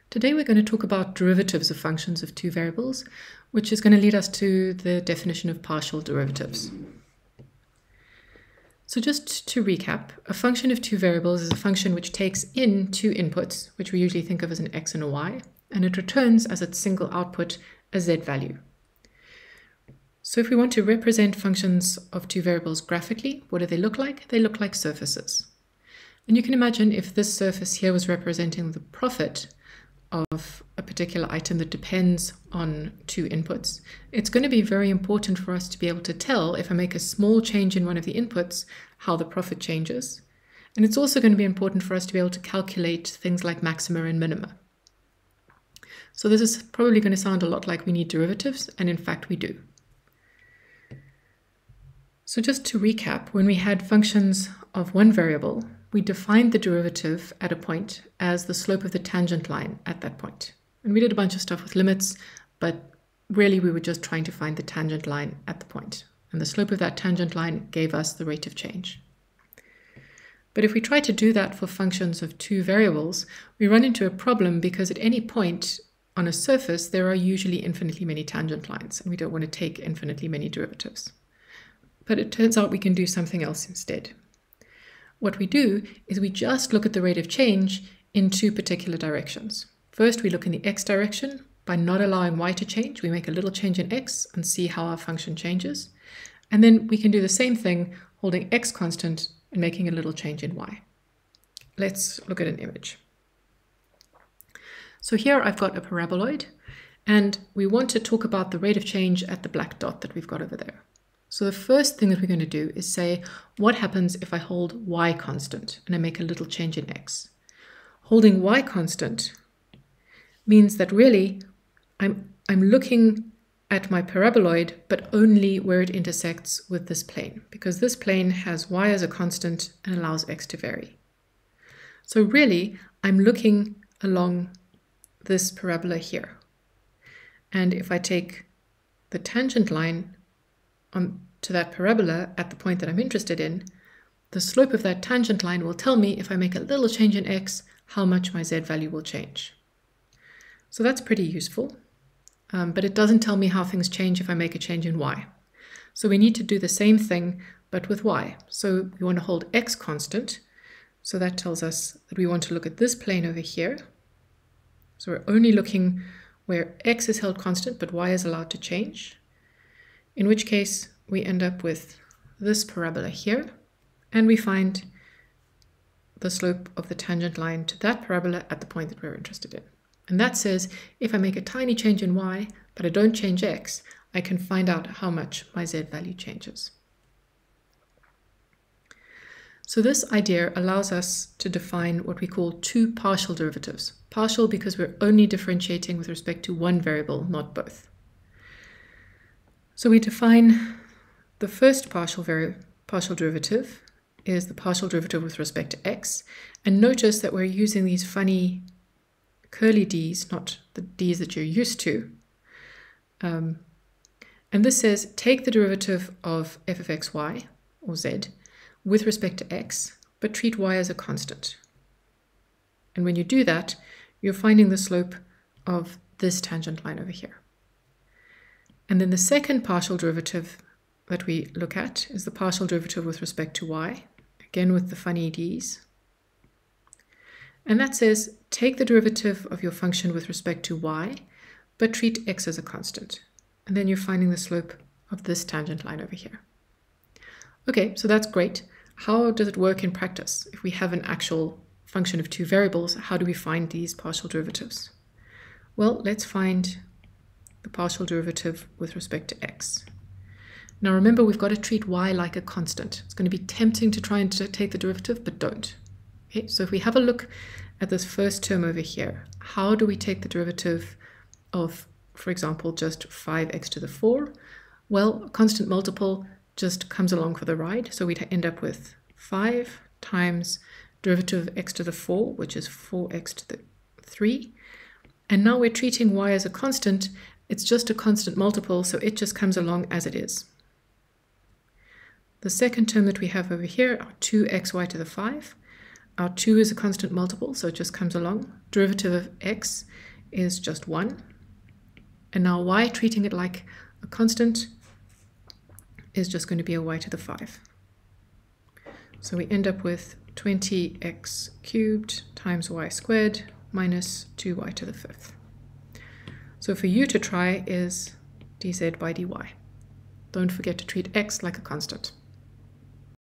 Today we're going to talk about derivatives of functions of two variables, which is going to lead us to the definition of partial derivatives. So just to recap, a function of two variables is a function which takes in two inputs, which we usually think of as an x and a y, and it returns as its single output a z value. So if we want to represent functions of two variables graphically, what do they look like? They look like surfaces. And you can imagine if this surface here was representing the profit of a particular item that depends on two inputs, it's going to be very important for us to be able to tell if I make a small change in one of the inputs, how the profit changes. And it's also going to be important for us to be able to calculate things like maxima and minima. So this is probably going to sound a lot like we need derivatives, and in fact we do. So just to recap, when we had functions of one variable, we defined the derivative at a point as the slope of the tangent line at that point. And we did a bunch of stuff with limits, but really we were just trying to find the tangent line at the point. And the slope of that tangent line gave us the rate of change. But if we try to do that for functions of two variables, we run into a problem because at any point on a surface, there are usually infinitely many tangent lines, and we don't want to take infinitely many derivatives. But it turns out we can do something else instead. What we do is we just look at the rate of change in two particular directions. First, we look in the x direction. By not allowing y to change, we make a little change in x and see how our function changes. And then we can do the same thing, holding x constant and making a little change in y. Let's look at an image. So here I've got a paraboloid, and we want to talk about the rate of change at the black dot that we've got over there. So the first thing that we're going to do is say, what happens if I hold y constant and I make a little change in x? Holding y constant means that really I'm looking at my paraboloid, but only where it intersects with this plane, because this plane has y as a constant and allows x to vary. So really, I'm looking along this parabola here. And if I take the tangent line to that parabola at the point that I'm interested in, the slope of that tangent line will tell me if I make a little change in x, how much my z value will change. So that's pretty useful, but it doesn't tell me how things change if I make a change in y. So we need to do the same thing, but with y. So we want to hold x constant. So that tells us that we want to look at this plane over here. So we're only looking where x is held constant, but y is allowed to change. In which case, we end up with this parabola here, and we find the slope of the tangent line to that parabola at the point that we're interested in. And that says, if I make a tiny change in y, but I don't change x, I can find out how much my z value changes. So this idea allows us to define what we call two partial derivatives. Partial because we're only differentiating with respect to one variable, not both. So we define the first partial derivative is the partial derivative with respect to x. And notice that we're using these funny curly d's, not the d's that you're used to. And this says take the derivative of f of xy, or z, with respect to x, but treat y as a constant. And when you do that, you're finding the slope of this tangent line over here. And then the second partial derivative that we look at is the partial derivative with respect to y, again with the funny d's. And that says take the derivative of your function with respect to y, but treat x as a constant. And then you're finding the slope of this tangent line over here. Okay, so that's great. How does it work in practice? If we have an actual function of two variables, how do we find these partial derivatives? Well, let's find the partial derivative with respect to x. Now remember, we've got to treat y like a constant. It's going to be tempting to try and take the derivative, but don't. Okay, so if we have a look at this first term over here, how do we take the derivative of, for example, just 5x to the 4? Well, a constant multiple just comes along for the ride, so we'd end up with 5 times derivative of x to the 4, which is 4x to the 3. And now we're treating y as a constant. It's just a constant multiple, so it just comes along as it is. The second term that we have over here are 2xy to the 5. our 2 is a constant multiple, so it just comes along. Derivative of x is just 1. And now y, treating it like a constant, is just going to be a y to the 5. So we end up with 20x cubed times y squared minus 2y to the 5th. So for you to try is dz by dy. Don't forget to treat x like a constant.